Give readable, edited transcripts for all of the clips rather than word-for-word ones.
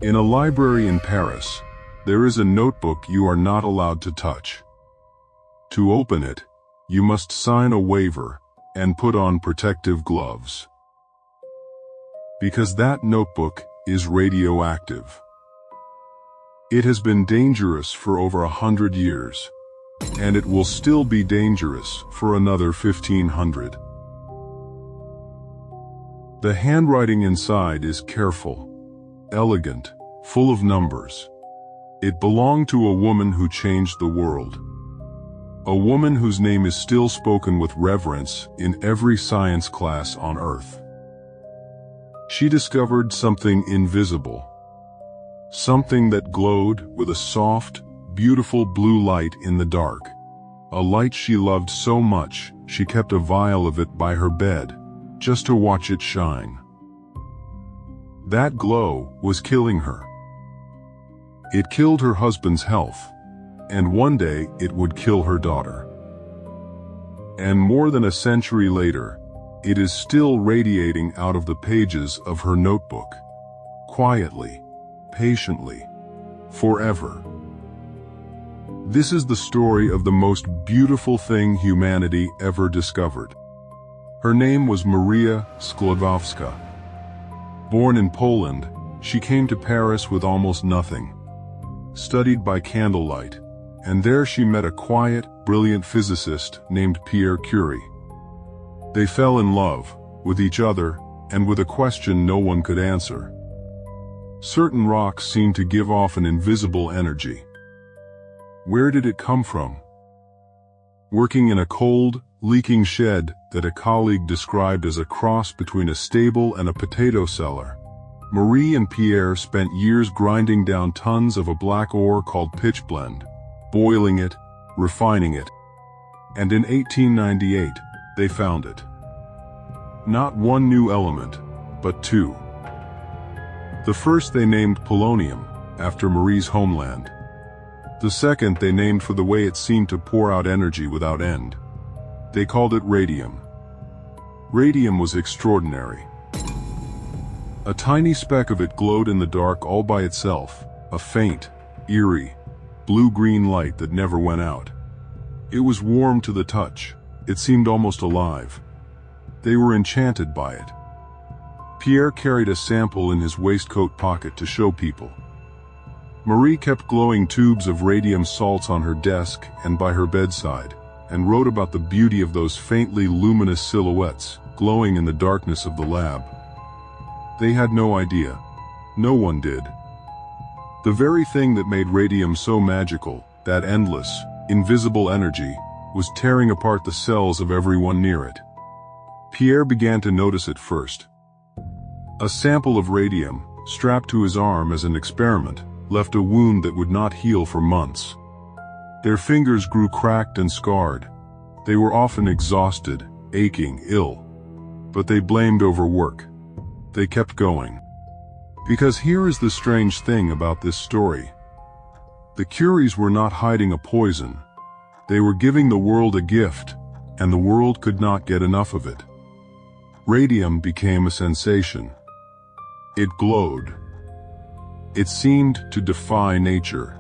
In a library in Paris, there is a notebook you are not allowed to touch. To open it, you must sign a waiver and put on protective gloves. Because that notebook is radioactive. It has been dangerous for over 100 years, and it will still be dangerous for another 1500. The handwriting inside is careful, elegant, full of numbers. It belonged to a woman who changed the world. A woman whose name is still spoken with reverence in every science class on Earth. She discovered something invisible. Something that glowed with a soft, beautiful blue light in the dark. A light she loved so much, she kept a vial of it by her bed, just to watch it shine. That glow was killing her. It killed her husband's health, and one day it would kill her daughter. And more than a century later, it is still radiating out of the pages of her notebook. Quietly, patiently, forever. This is the story of the most beautiful thing humanity ever discovered. Her name was Maria Skłodowska. Born in Poland, she came to Paris with almost nothing. Studied by candlelight, and there she met a quiet, brilliant physicist named Pierre Curie. They fell in love with each other and with a question no one could answer. Certain rocks seemed to give off an invisible energy. Where did it come from? Working in a cold, leaking shed that a colleague described as a cross between a stable and a potato cellar, Marie and Pierre spent years grinding down tons of a black ore called pitchblende, boiling it, refining it. And in 1898, they found it. Not one new element, but two. The first they named polonium, after Marie's homeland. The second they named for the way it seemed to pour out energy without end. They called it radium. Radium was extraordinary. A tiny speck of it glowed in the dark all by itself, a faint, eerie, blue-green light that never went out. It was warm to the touch. It seemed almost alive. They were enchanted by it. Pierre carried a sample in his waistcoat pocket to show people. Marie kept glowing tubes of radium salts on her desk and by her bedside, and wrote about the beauty of those faintly luminous silhouettes glowing in the darkness of the lab. They had no idea. No one did. The very thing that made radium so magical, that endless, invisible energy, was tearing apart the cells of everyone near it. Pierre began to notice it first. A sample of radium, strapped to his arm as an experiment, left a wound that would not heal for months. Their fingers grew cracked and scarred. They were often exhausted, aching, ill. But they blamed overwork. They kept going. Because here is the strange thing about this story. The Curies were not hiding a poison. They were giving the world a gift, and the world could not get enough of it. Radium became a sensation. It glowed. It seemed to defy nature.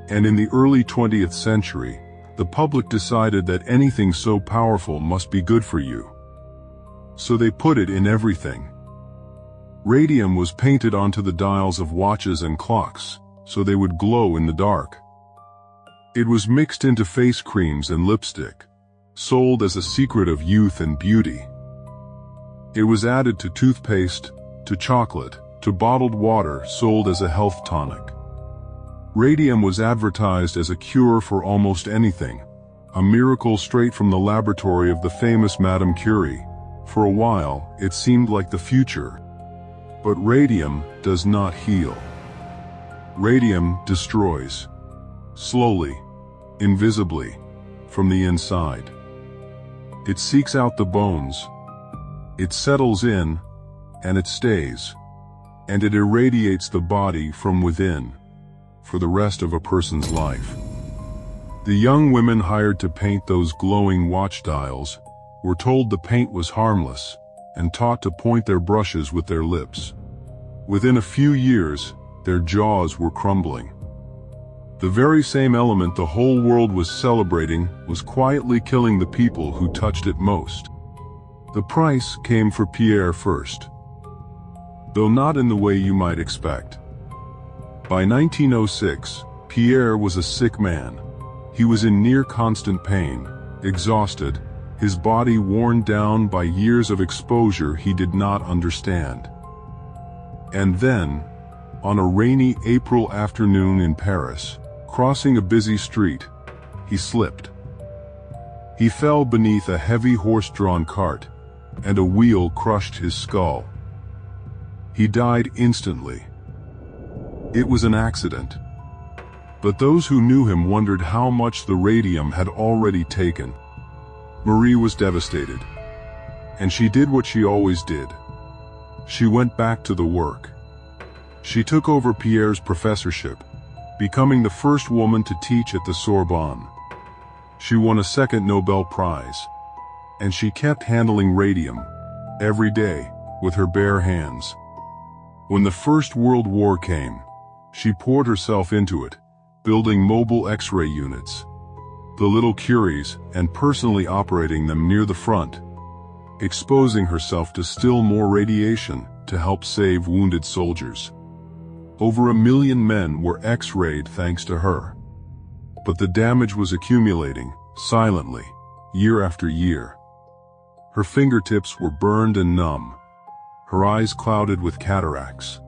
And in the early 20th century, the public decided that anything so powerful must be good for you. So they put it in everything. Radium was painted onto the dials of watches and clocks, so they would glow in the dark. It was mixed into face creams and lipstick, sold as a secret of youth and beauty. It was added to toothpaste, to chocolate, to bottled water sold as a health tonic. Radium was advertised as a cure for almost anything, a miracle straight from the laboratory of the famous Madame Curie. For a while, it seemed like the future. But radium does not heal. Radium destroys. Slowly, invisibly, from the inside. It seeks out the bones. It settles in, and it stays. And it irradiates the body from within, for the rest of a person's life. The young women hired to paint those glowing watch dials were told the paint was harmless, and taught to point their brushes with their lips. Within a few years, their jaws were crumbling. The very same element the whole world was celebrating was quietly killing the people who touched it most. The price came for Pierre first, though not in the way you might expect. By 1906, Pierre was a sick man. He was in near constant pain, exhausted, his body worn down by years of exposure he did not understand. And then, on a rainy April afternoon in Paris, crossing a busy street, he slipped. He fell beneath a heavy horse-drawn cart, and a wheel crushed his skull. He died instantly. It was an accident. But those who knew him wondered how much the radium had already taken. Marie was devastated. And she did what she always did. She went back to the work. She took over Pierre's professorship, becoming the first woman to teach at the Sorbonne. She won a second Nobel Prize. And she kept handling radium, every day, with her bare hands. When the First World War came, she poured herself into it, building mobile X-ray units, the little Curies, and personally operating them near the front, exposing herself to still more radiation to help save wounded soldiers. Over 1 million men were X-rayed thanks to her. But the damage was accumulating, silently, year after year. Her fingertips were burned and numb, her eyes clouded with cataracts.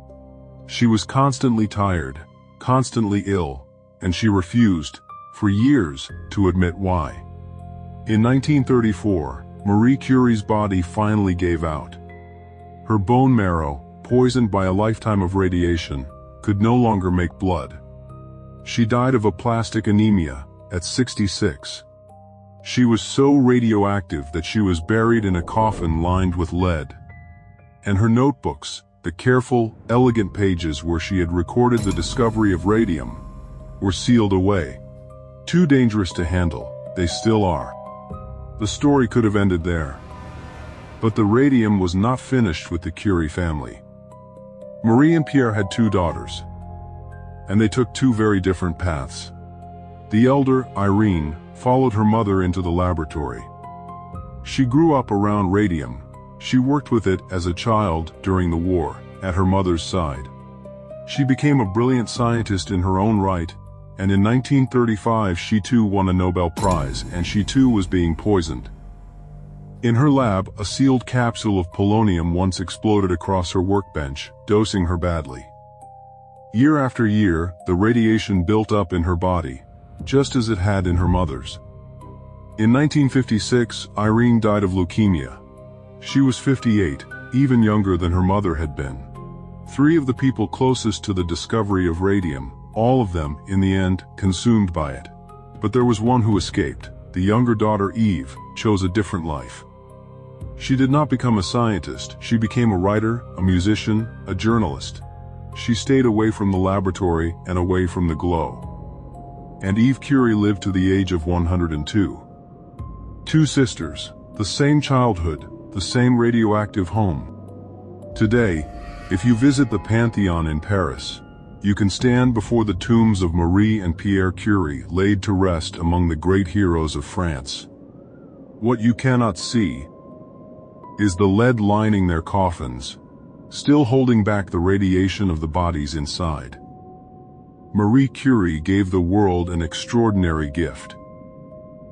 She was constantly tired, constantly ill, and she refused, for years, to admit why. In 1934, Marie Curie's body finally gave out. Her bone marrow, poisoned by a lifetime of radiation, could no longer make blood. She died of aplastic anemia at 66. She was so radioactive that she was buried in a coffin lined with lead. And her notebooks, the careful, elegant pages where she had recorded the discovery of radium, were sealed away. Too dangerous to handle, they still are. The story could have ended there. But the radium was not finished with the Curie family. Marie and Pierre had 2 daughters. And they took 2 very different paths. The elder, Irene, followed her mother into the laboratory. She grew up around radium. She worked with it as a child during the war, at her mother's side. She became a brilliant scientist in her own right, and in 1935 she too won a Nobel Prize, and she too was being poisoned. In her lab, a sealed capsule of polonium once exploded across her workbench, dosing her badly. Year after year, the radiation built up in her body, just as it had in her mother's. In 1956, Irene died of leukemia. She was 58, even younger than her mother had been. 3 of the people closest to the discovery of radium, all of them, in the end, consumed by it. But there was one who escaped. The younger daughter, Eve, chose a different life. She did not become a scientist. She became a writer, a musician, a journalist. She stayed away from the laboratory and away from the glow. And Eve Curie lived to the age of 102. 2 sisters, the same childhood, the same radioactive home. Today, if you visit the Pantheon in Paris, you can stand before the tombs of Marie and Pierre Curie laid to rest among the great heroes of France. What you cannot see is the lead lining their coffins, still holding back the radiation of the bodies inside. Marie Curie gave the world an extraordinary gift.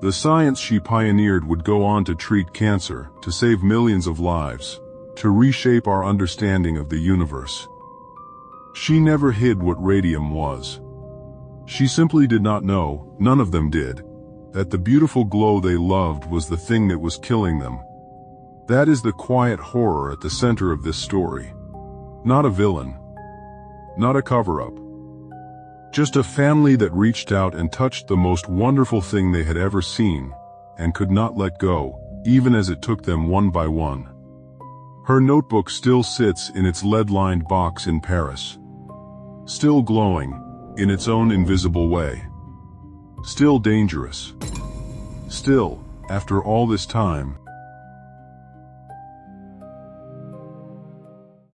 The science she pioneered would go on to treat cancer, to save millions of lives, to reshape our understanding of the universe. She never hid what radium was. She simply did not know, none of them did, that the beautiful glow they loved was the thing that was killing them. That is the quiet horror at the center of this story. Not a villain. Not a cover-up. Just a family that reached out and touched the most wonderful thing they had ever seen, and could not let go, even as it took them one by one. Her notebook still sits in its lead-lined box in Paris. Still glowing, in its own invisible way. Still dangerous. Still, after all this time,